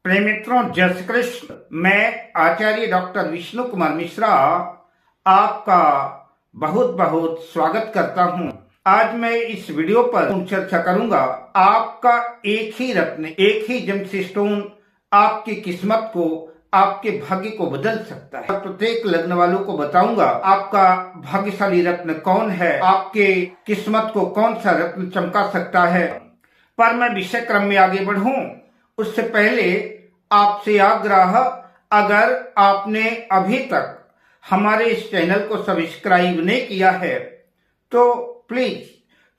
प्रिय मित्रों, जय श्री कृष्ण। मैं आचार्य डॉक्टर विष्णु कुमार मिश्रा आपका बहुत बहुत स्वागत करता हूं। आज मैं इस वीडियो पर चर्चा करूंगा आपका एक ही रत्न, एक ही जेमस्टोन आपकी किस्मत को, आपके भाग्य को बदल सकता है। प्रत्येक लग्न वालों को बताऊंगा आपका भाग्यशाली रत्न कौन है, आपके किस्मत को कौन सा रत्न चमका सकता है। पर मैं विषय क्रम में आगे बढ़ूं उससे पहले आपसे आग्रह, अगर आपने अभी तक हमारे इस चैनल को सब्सक्राइब नहीं किया है तो प्लीज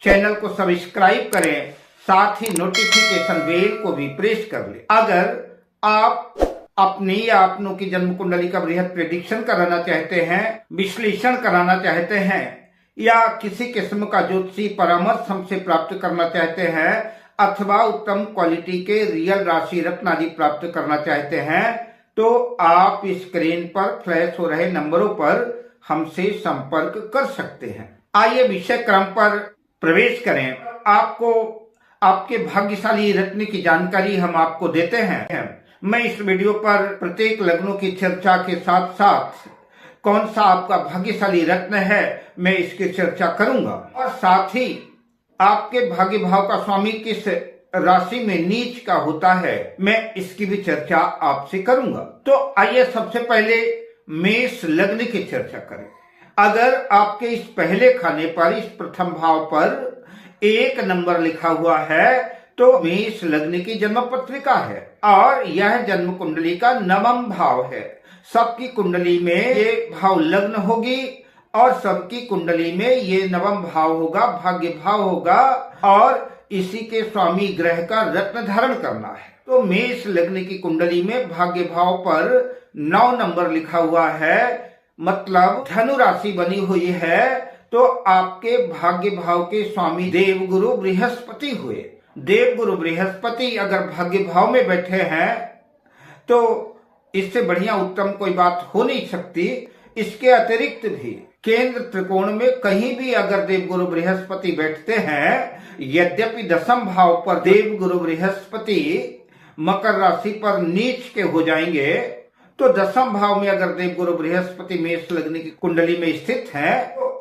चैनल को सब्सक्राइब करें, साथ ही नोटिफिकेशन बेल को भी प्रेस कर लें। अगर आप अपनी या अपनों की जन्म कुंडली का बृहद प्रेडिक्शन कराना चाहते हैं, विश्लेषण कराना चाहते हैं, या किसी किस्म का ज्योतिषी परामर्श हमसे प्राप्त करना चाहते हैं, अथवा उत्तम क्वालिटी के रियल राशि रत्न आदि प्राप्त करना चाहते हैं, तो आप स्क्रीन पर फ्लैश हो रहे नंबरों पर हमसे संपर्क कर सकते हैं। आइए विषय क्रम पर प्रवेश करें। आपको आपके भाग्यशाली रत्न की जानकारी हम आपको देते हैं। मैं इस वीडियो पर प्रत्येक लग्नों की चर्चा के साथ साथ कौन सा आपका भाग्यशाली रत्न है मैं इसकी चर्चा करूंगा, और साथ ही आपके भाग्य भाव का स्वामी किस राशि में नीच का होता है मैं इसकी भी चर्चा आपसे करूंगा। तो आइए सबसे पहले मेष लग्न की चर्चा करें। अगर आपके इस पहले खाने पर, इस प्रथम भाव पर 1 नंबर लिखा हुआ है तो मेष लग्न की जन्म पत्रिका है, और यह जन्म कुंडली का 9वां भाव है। सबकी कुंडली में ये भाव लग्न होगी और सबकी कुंडली में ये 9वां भाव होगा, भाग्य भाव होगा, और इसी के स्वामी ग्रह का रत्न धारण करना है। तो मेष लग्न की कुंडली में भाग्य भाव पर 9 नंबर लिखा हुआ है, मतलब धनु राशि बनी हुई है, तो आपके भाग्य भाव के स्वामी देवगुरु बृहस्पति हुए। देवगुरु बृहस्पति अगर भाग्य भाव में बैठे हैं तो इससे बढ़िया उत्तम कोई बात हो नहीं सकती। इसके अतिरिक्त भी केंद्र त्रिकोण में कहीं भी अगर देवगुरु बृहस्पति बैठते हैं, यद्यपि 10वें भाव पर देवगुरु बृहस्पति मकर राशि पर नीच के हो जाएंगे, तो 10वें भाव में अगर देवगुरु बृहस्पति मेष लग्न की कुंडली में स्थित है तो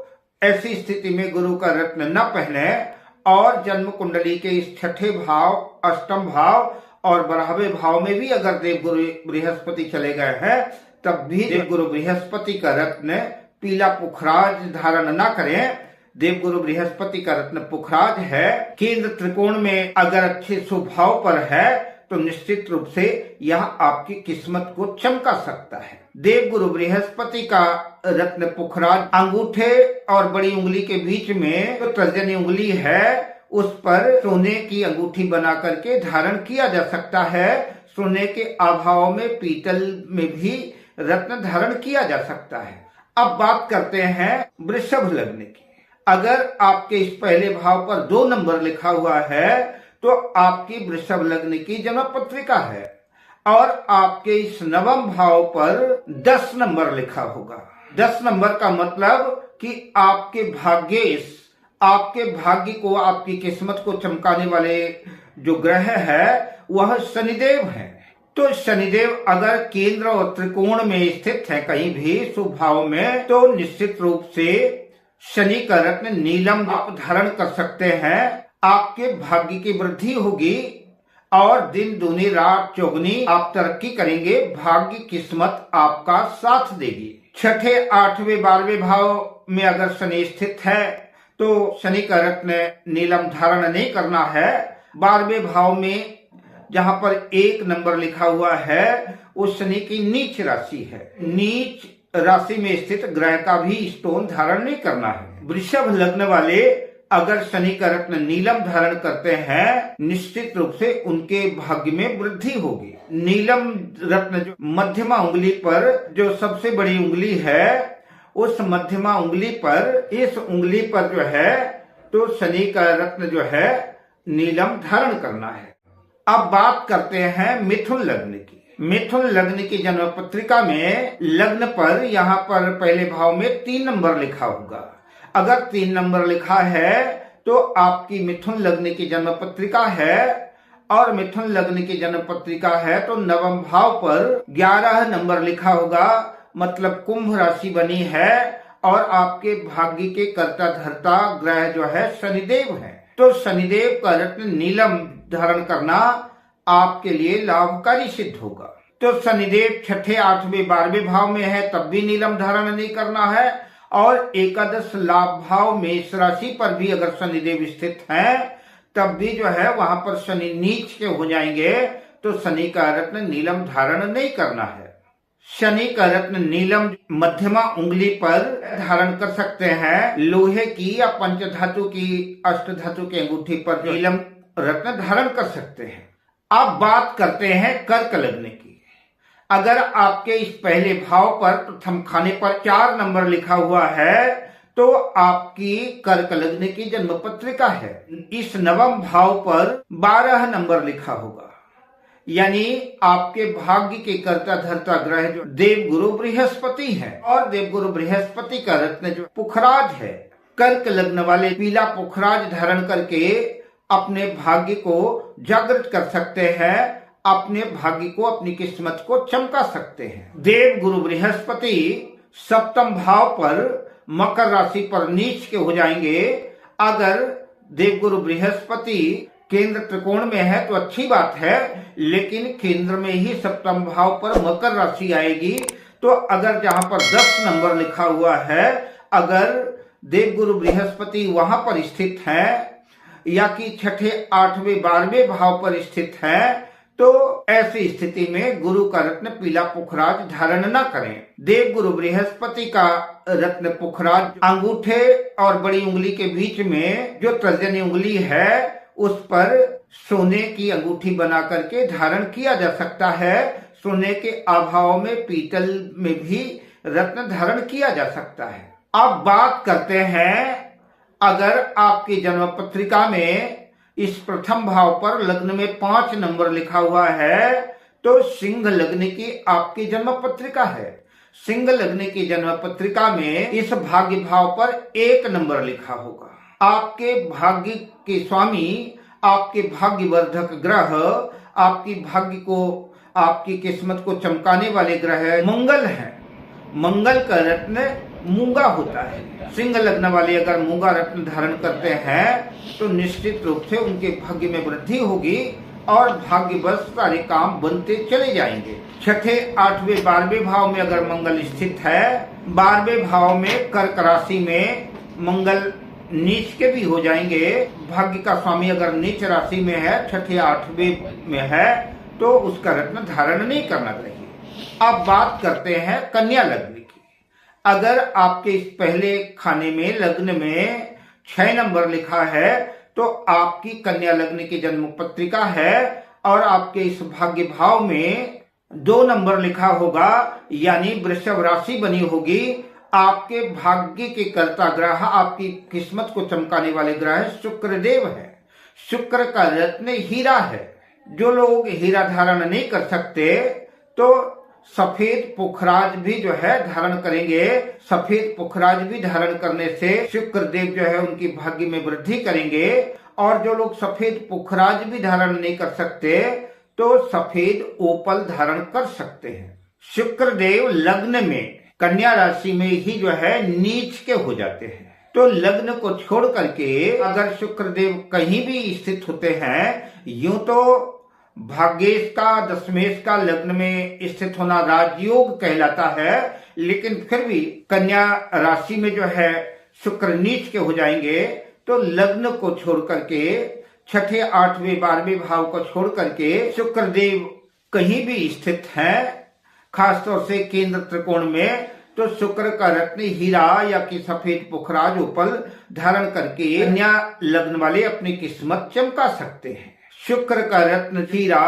ऐसी स्थिति में गुरु का रत्न न पहने, और जन्म कुंडली के इस 6ठे भाव, 8वें भाव और 12वें भाव में भी अगर देवगुरु बृहस्पति चले गए हैं तब भी देवगुरु बृहस्पति का रत्न पीला पुखराज धारण न करें। देवगुरु बृहस्पति का रत्न पुखराज है। केंद्र त्रिकोण में अगर अच्छे शुभ भाव पर है तो निश्चित रूप से यह आपकी किस्मत को चमका सकता है। देवगुरु बृहस्पति का रत्न पुखराज अंगूठे और बड़ी उंगली के बीच में जो तर्जनी उंगली है उस पर सोने की अंगूठी बना करके धारण किया जा सकता है। सोने के अभाव में पीतल में भी रत्न धारण किया जा सकता है। अब बात करते हैं वृषभ लग्न की। अगर आपके इस पहले भाव पर 2 नंबर लिखा हुआ है तो आपकी वृषभ लग्न की जन्म पत्रिका है, और आपके इस 9वें भाव पर 10 नंबर लिखा होगा। 10 नंबर का मतलब कि आपके भाग्येश, आपके भाग्य को, आपकी किस्मत को चमकाने वाले जो ग्रह है वह शनिदेव है। तो शनिदेव अगर केंद्र और त्रिकोण में स्थित है कहीं भी शुभ भाव में, तो निश्चित रूप से शनि का रत्न नीलम आप धारण कर सकते हैं। आपके भाग्य की वृद्धि होगी और दिन दूनी रात चौगुनी आप तरक्की करेंगे। भाग्य किस्मत आपका साथ देगी। 6ठे, 8वें, 12वें भाव में अगर शनि स्थित है तो शनि का रत्न नीलम धारण नहीं करना है। 12वें भाव में जहां पर 1 नंबर लिखा हुआ है उस शनि की नीच राशि है। नीच राशि में स्थित ग्रह का भी स्टोन धारण नहीं करना है। वृषभ लग्न वाले अगर शनि का रत्न नीलम धारण करते हैं, निश्चित रूप से उनके भाग्य में वृद्धि होगी। नीलम रत्न जो मध्यमा उंगली पर, जो सबसे बड़ी उंगली है, उस मध्यमा उंगली पर, इस उंगली पर जो है तो शनि का रत्न जो है नीलम धारण करना है। अब बात करते हैं मिथुन लग्न की। मिथुन लग्न की जन्म पत्रिका में लग्न पर यहाँ पर पहले भाव में 3 नंबर लिखा होगा। अगर 3 नंबर लिखा है तो आपकी मिथुन लग्न की जन्म पत्रिका है, और मिथुन लग्न की जन्म पत्रिका है तो नवम भाव पर 11 नंबर लिखा होगा, मतलब कुंभ राशि बनी है और आपके भाग्य के कर्ता धर्ता ग्रह जो है शनिदेव है। तो शनिदेव का रत्न नीलम धारण करना आपके लिए लाभकारी सिद्ध होगा। तो शनिदेव छठे, आठवें, 12वें भाव में है तब भी नीलम धारण नहीं करना है, और एकादश लाभ भाव मेष राशि पर भी अगर शनिदेव स्थित है तब भी जो है वहां पर शनि नीच के हो जाएंगे तो शनि का रत्न नीलम धारण नहीं करना है। शनि का रत्न नीलम मध्यमा उंगली पर धारण कर सकते हैं, लोहे की या पंचधातु की, अष्टधातु की अंगूठी पर नीलम रत्न धारण कर सकते हैं। अब बात करते हैं कर्क लग्न की। अगर आपके इस पहले भाव पर प्रथम खाने पर 4 नंबर लिखा हुआ है तो आपकी कर्क लग्न की जन्म पत्रिका है। इस नवम भाव पर 12 नंबर लिखा होगा, यानी आपके भाग्य के कर्ता धर्ता ग्रह जो देवगुरु बृहस्पति है, और देवगुरु बृहस्पति का रत्न जो पुखराज है। कर्क लग्न वाले पीला पुखराज धारण करके अपने भाग्य को जागृत कर सकते हैं, अपने भाग्य को, अपनी किस्मत को चमका सकते हैं। देव गुरु बृहस्पति सप्तम भाव पर मकर राशि पर नीच के हो जाएंगे। अगर देवगुरु बृहस्पति केंद्र त्रिकोण में है तो अच्छी बात है, लेकिन केंद्र में ही सप्तम भाव पर मकर राशि आएगी। तो अगर जहां पर 10 नंबर लिखा हुआ है, अगर देवगुरु बृहस्पति वहां पर स्थित है या कि छठे, 8वें, 12वें भाव पर स्थित है तो ऐसी स्थिति में गुरु का रत्न पीला पुखराज धारण न करें। देव गुरु बृहस्पति का रत्न पुखराज अंगूठे और बड़ी उंगली के बीच में जो तर्जनी उंगली है उस पर सोने की अंगूठी बना करके धारण किया जा सकता है। सोने के अभाव में पीतल में भी रत्न धारण किया जा सकता है। अब बात करते हैं, अगर आपकी जन्म पत्रिका में इस प्रथम भाव पर लग्न में 5 नंबर लिखा हुआ है तो सिंह लग्न की आपकी जन्म पत्रिका है। सिंह लग्न की जन्म पत्रिका में इस भाग्य भाव पर 1 नंबर लिखा होगा। आपके भाग्य के स्वामी, आपके भाग्यवर्धक ग्रह, आपकी भाग्य को, आपकी किस्मत को चमकाने वाले ग्रह मंगल है। मंगल का रत्न मूंगा होता है। सिंह लग्न वाले अगर मूंगा रत्न धारण करते हैं तो निश्चित रूप से उनके भाग्य में वृद्धि होगी और भाग्यवश सारे काम बनते चले जाएंगे। छठे, 8वें, 12वें भाव में अगर मंगल स्थित है, 12वें भाव में कर्क राशि में मंगल नीच के भी हो जाएंगे। भाग्य का स्वामी अगर नीच राशि में है, छठे, 8वें में है तो उसका रत्न धारण नहीं करना चाहिए। अब बात करते हैं कन्या लग्न की। अगर आपके इस पहले खाने में लग्न में 6 नंबर लिखा है तो आपकी कन्या लग्न की जन्म पत्रिका है और आपके इस भाग्य भाव में 2 नंबर लिखा होगा, यानी वृषभ राशि बनी होगी। आपके भाग्य के कर्ता ग्रह, आपकी किस्मत को चमकाने वाले ग्रह शुक्रदेव है। शुक्र का रत्न हीरा है। जो लोग हीरा धारण नहीं कर सकते तो सफेद पुखराज भी जो है धारण करेंगे। सफेद पुखराज भी धारण करने से शुक्रदेव जो है उनकी भाग्य में वृद्धि करेंगे। और जो लोग सफेद पुखराज भी धारण नहीं कर सकते तो सफेद ओपल धारण कर सकते हैं। शुक्रदेव लग्न में कन्या राशि में ही जो है नीच के हो जाते हैं। तो लग्न को छोड़ करके अगर शुक्रदेव कहीं भी स्थित होते हैं, यूं तो भाग्येश का, दशमेश का लग्न में स्थित होना राजयोग कहलाता है, लेकिन फिर भी कन्या राशि में जो है शुक्र नीच के हो जाएंगे। तो लग्न को छोड़ करके छठे, 8वें, 12वें भाव को छोड़ करके शुक्रदेव कहीं भी स्थित हैं, खासतौर से केंद्र त्रिकोण में, तो शुक्र का रत्न हीरा या कि सफेद पुखराज ओपल धारण करके कन्या लग्न वाले अपनी किस्मत चमका सकते हैं। शुक्र का रत्न हीरा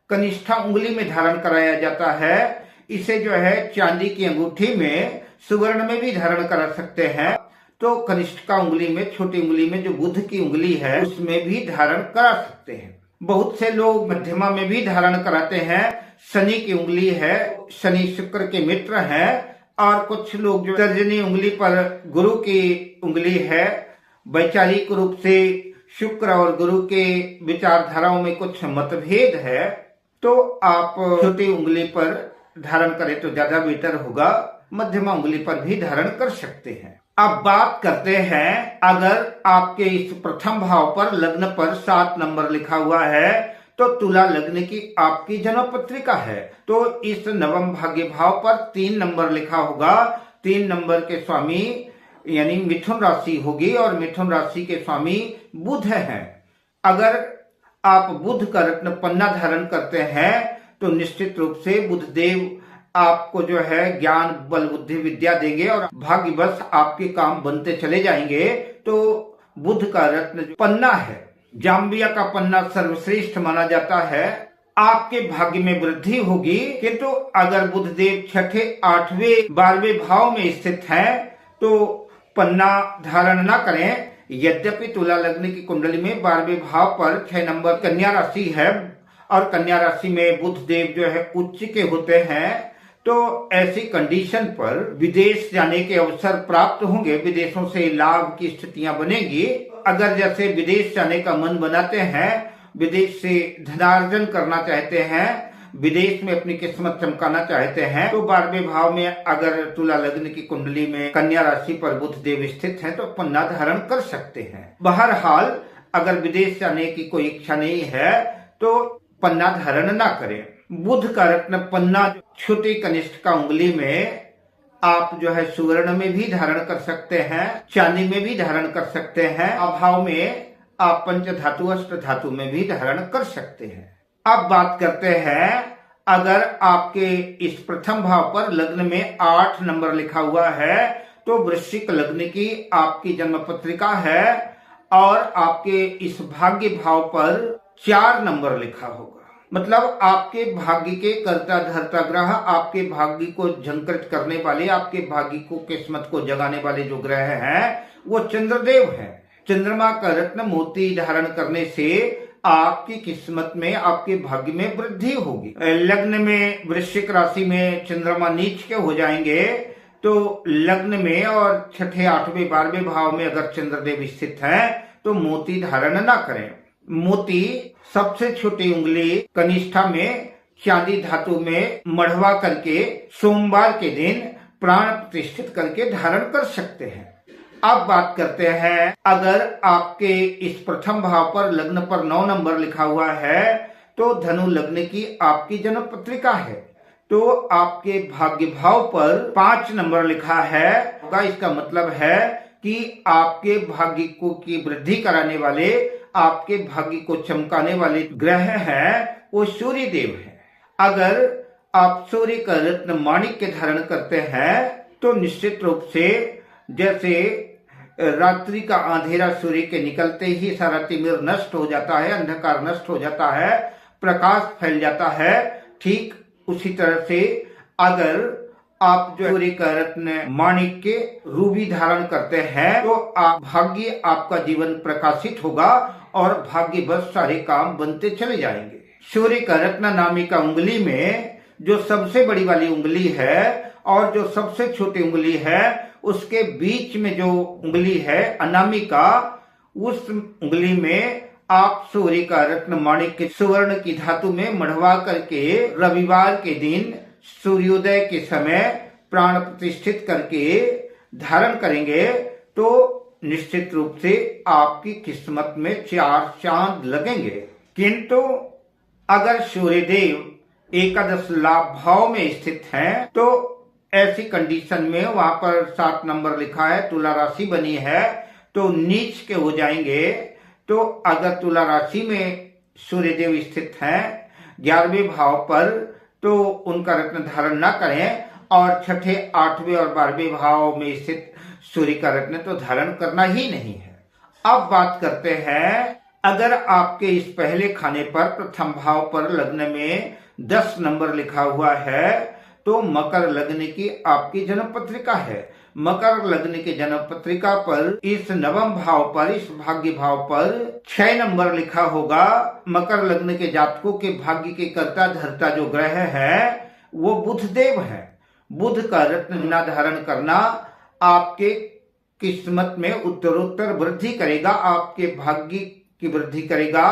कनिष्ठा उंगली में धारण कराया जाता है। इसे जो है चांदी की अंगूठी में, सुवर्ण में भी धारण करा सकते हैं। तो कनिष्ठा उंगली में, छोटी उंगली में जो बुध की उंगली है उसमें भी धारण करा सकते हैं। बहुत से लोग मध्यमा में भी धारण कराते हैं। शनि की उंगली है, शनि शुक्र के मित्र हैं। और कुछ लोग जो तर्जनी उंगली पर गुरु की उंगली है, वैचारिक रूप से शुक्र और गुरु के विचारधाराओं में कुछ मतभेद है तो आप छोटी उंगली पर धारण करें तो ज्यादा बेटर होगा, मध्यमा उंगली पर भी धारण कर सकते हैं। अब बात करते हैं, अगर आपके इस प्रथम भाव पर लग्न पर 7 नंबर लिखा हुआ है तो तुला लग्न की आपकी जन्म पत्रिका है, तो इस नवम भाग्य भाव पर 3 नंबर लिखा होगा। 3 नंबर के स्वामी यानी मिथुन राशि होगी और मिथुन राशि के स्वामी बुध हैं। अगर आप बुध का रत्न पन्ना धारण करते हैं तो निश्चित रूप से बुधदेव आपको जो है ज्ञान बल बुद्धि विद्या देंगे और भाग्यवश आपके काम बनते चले जाएंगे। तो बुध का रत्न जो पन्ना है, जाम्बिया का पन्ना सर्वश्रेष्ठ माना जाता है। आपके भाग्य में वृद्धि होगी, किंतु अगर बुधदेव छठे 8वें 12वें भाव में स्थित हैं तो पन्ना धारण न करें। यद्यपि तुला लग्न की कुंडली में 12वें भाव पर 6 नंबर कन्या राशि है और कन्या राशि में बुध देव जो है उच्च के होते हैं, तो ऐसी कंडीशन पर विदेश जाने के अवसर प्राप्त होंगे, विदेशों से लाभ की स्थितियां बनेगी। अगर जैसे विदेश जाने का मन बनाते हैं, विदेश से धनार्जन करना चाहते हैं, विदेश में अपनी किस्मत चमकाना चाहते हैं, तो 12वें भाव में अगर तुला लग्न की कुंडली में कन्या राशि पर बुध देव स्थित हैं तो पन्ना धारण कर सकते हैं। बहरहाल अगर विदेश जाने की कोई इच्छा नहीं है तो पन्ना धारण ना करें। बुध का रत्न पन्ना छोटी कनिष्ठ का उंगली में आप जो है सुवर्ण में भी धारण कर सकते हैं, चांदी में भी धारण कर सकते हैं, अभाव में आप पंच धातु अष्ट धातु में भी धारण कर सकते हैं। अब बात करते हैं, अगर आपके इस प्रथम भाव पर लग्न में 8 नंबर लिखा हुआ है तो वृश्चिक लग्न की आपकी जन्म पत्रिका है और आपके इस भाग्य भाव पर 4 नंबर लिखा होगा। मतलब आपके भाग्य के कर्ता धर्ता ग्रह, आपके भाग्य को झंकृत करने वाले, आपके भाग्य को किस्मत को जगाने वाले जो ग्रह हैं वो चंद्रदेव हैं। चंद्रमा का रत्न मोती धारण करने से आपकी किस्मत में, आपके भाग्य में वृद्धि होगी। लग्न में वृश्चिक राशि में चंद्रमा नीच के हो जाएंगे तो लग्न में और छठे 8वें 12वें भाव में अगर चंद्रदेव स्थित हैं तो मोती धारण ना करें। मोती सबसे छोटी उंगली कनिष्ठा में चांदी धातु में मढ़वा करके सोमवार के दिन प्राण प्रतिष्ठित करके धारण कर सकते हैं। अब बात करते हैं, अगर आपके इस प्रथम भाव पर लग्न पर 9 नंबर लिखा हुआ है तो धनु लग्न की आपकी जन्म पत्रिका है, तो आपके भाग्य भाव पर 5 नंबर लिखा है। इसका मतलब है कि आपके भाग्य को की वृद्धि कराने वाले, आपके भाग्य को चमकाने वाले ग्रह हैं वो सूर्य देव है। अगर आप सूर्य का रत्न माणिक्य धारण करते हैं तो निश्चित रूप से जैसे रात्रि का अंधेरा सूर्य के निकलते ही सारा तिमिर नष्ट हो जाता है, अंधकार नष्ट हो जाता है, प्रकाश फैल जाता है, ठीक उसी तरह से अगर आप जो सूर्य का रत्न माणिक्य रूबी धारण करते हैं तो आप भाग्य आपका जीवन प्रकाशित होगा और भाग्य बस सारे काम बनते चले जाएंगे। सूर्य का रत्न नामिका उंगली में जो सबसे बड़ी वाली उंगली है और जो सबसे छोटी उंगली है उसके बीच में जो उंगली है अनामिका, उस उंगली में आप सूर्य का रत्न माणिक्य सुवर्ण की धातु में मढ़वा करके रविवार के दिन सूर्योदय के समय प्राण प्रतिष्ठित करके धारण करेंगे तो निश्चित रूप से आपकी किस्मत में 4 चांद लगेंगे। किंतु अगर सूर्यदेव एकादश लाभ भाव में स्थित हैं तो ऐसी कंडीशन में वहां पर 7 नंबर लिखा है, तुला राशि बनी है तो नीच के हो जाएंगे। तो अगर तुला राशि में सूर्यदेव स्थित हैं 11वें भाव पर तो उनका रत्न धारण न करें और छठे 8वें और 12वें भाव में स्थित सूर्य का रत्न तो धारण करना ही नहीं है। अब बात करते हैं, अगर आपके इस पहले खाने पर प्रथम भाव पर लग्न में 10 नंबर लिखा हुआ है तो मकर लग्न की आपकी जन्म पत्रिका है। मकर लग्न की जन्म पत्रिका पर इस नवम भाव पर, इस भाग्य भाव पर 6 नंबर लिखा होगा। मकर लग्न के जातकों के भाग्य के कर्ता धर्ता जो ग्रह है वो बुध देव है। बुध का रत्न न धारण करना आपके किस्मत में उत्तरोत्तर वृद्धि करेगा, आपके भाग्य की वृद्धि करेगा,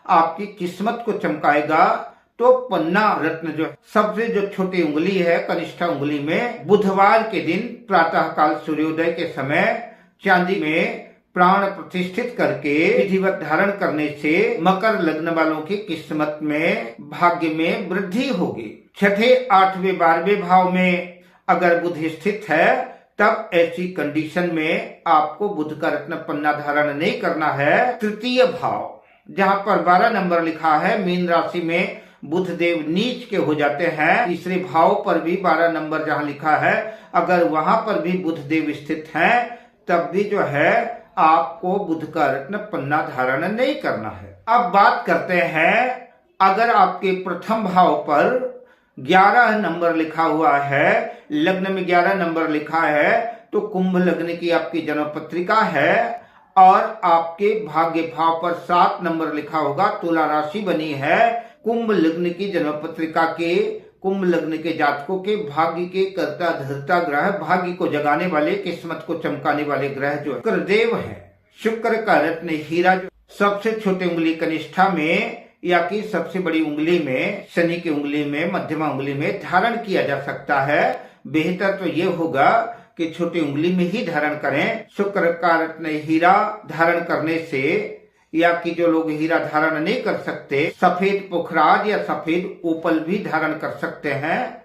आपकी किस्मत को चमकाएगा। तो पन्ना रत्न जो सबसे जो छोटी उंगली है, कनिष्ठा उंगली में, बुधवार के दिन प्रातः काल सूर्योदय के समय चांदी में प्राण प्रतिष्ठित करके विधिवत धारण करने से मकर लग्न वालों की किस्मत में, भाग्य में वृद्धि होगी। छठे, 8वें, 12वें भाव में अगर बुध स्थित है, तब ऐसी कंडीशन में आपको बुध का रत्न पन्ना धारण नहीं करना है। तृतीय भाव जहाँ पर 12 नंबर लिखा है, मीन राशि में बुध देव नीच के हो जाते हैं। तीसरे भाव पर भी 12 नंबर जहाँ लिखा है, अगर वहां पर भी बुध देव स्थित हैं, तब भी जो है आपको बुध का रत्न पन्ना धारण नहीं करना है। अब बात करते हैं, अगर आपके प्रथम भाव पर 11 नंबर लिखा हुआ है, लग्न में 11 नंबर लिखा है, तो कुंभ लग्न की आपकी जन्म पत्रिका है। और आपके भाग्य भाव पर 7 नंबर लिखा होगा, तुला राशि बनी है। कुंभ लग्न की जन्म पत्रिका के, कुंभ लग्न के जातकों के भाग्य के कर्ता धर्ता ग्रह, भाग्य को जगाने वाले, किस्मत को चमकाने वाले ग्रह जो शुक्रदेव है। शुक्र का रत्न हीरा जो सबसे छोटी उंगली कनिष्ठा में या कि सबसे बड़ी उंगली में, शनि की उंगली में, मध्यमा उंगली में धारण किया जा सकता है। बेहतर तो ये होगा कि छोटी उंगली में ही धारण करें। शुक्र का रत्न हीरा धारण करने से, या कि जो लोग हीरा धारण नहीं कर सकते, सफेद पुखराज या सफेद ओपल भी धारण कर सकते हैं।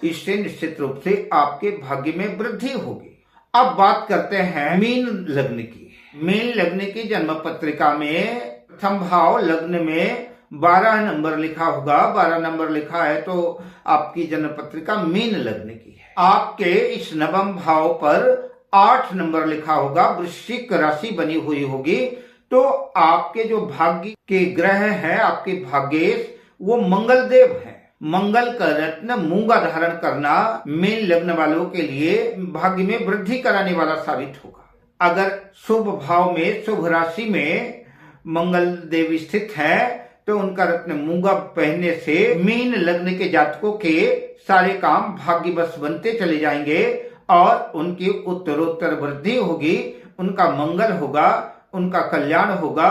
इससे निश्चित रूप से आपके भाग्य में वृद्धि होगी। अब बात करते हैं मीन लग्न की। मीन लग्न की जन्म पत्रिका में प्रथम भाव लग्न में 12 नंबर लिखा होगा। 12 नंबर लिखा है तो आपकी जन्म पत्रिका मीन लग्न की है। आपके इस नवम भाव पर 8 नंबर लिखा होगा, वृश्चिक राशि बनी हुई होगी। तो आपके जो भाग्य के ग्रह हैं, आपके भाग्येश, वो मंगल देव हैं। मंगल का रत्न मूंगा धारण करना मीन लग्न वालों के लिए भाग्य में वृद्धि कराने वाला साबित होगा। अगर शुभ भाव में, शुभ राशि में मंगल देव स्थित है, तो उनका रत्न मूंगा पहनने से मीन लग्न के जातकों के सारे काम भाग्यवश बनते चले जाएंगे और उनकी उत्तरोत्तर वृद्धि होगी, उनका मंगल होगा, उनका कल्याण होगा।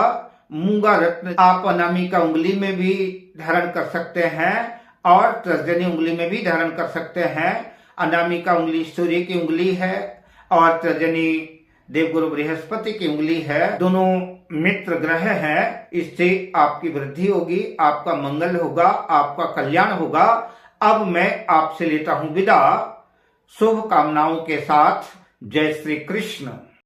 मूंगा रत्न आप अनामिका उंगली में भी धारण कर सकते हैं और तर्जनी उंगली में भी धारण कर सकते हैं। अनामिका उंगली सूर्य की उंगली है और तर्जनी देवगुरु बृहस्पति की उंगली है। दोनों मित्र ग्रह हैं। इससे आपकी वृद्धि होगी, आपका मंगल होगा, आपका कल्याण होगा। अब मैं आपसे लेता हूं विदा, शुभ कामनाओं के साथ। जय श्री कृष्ण।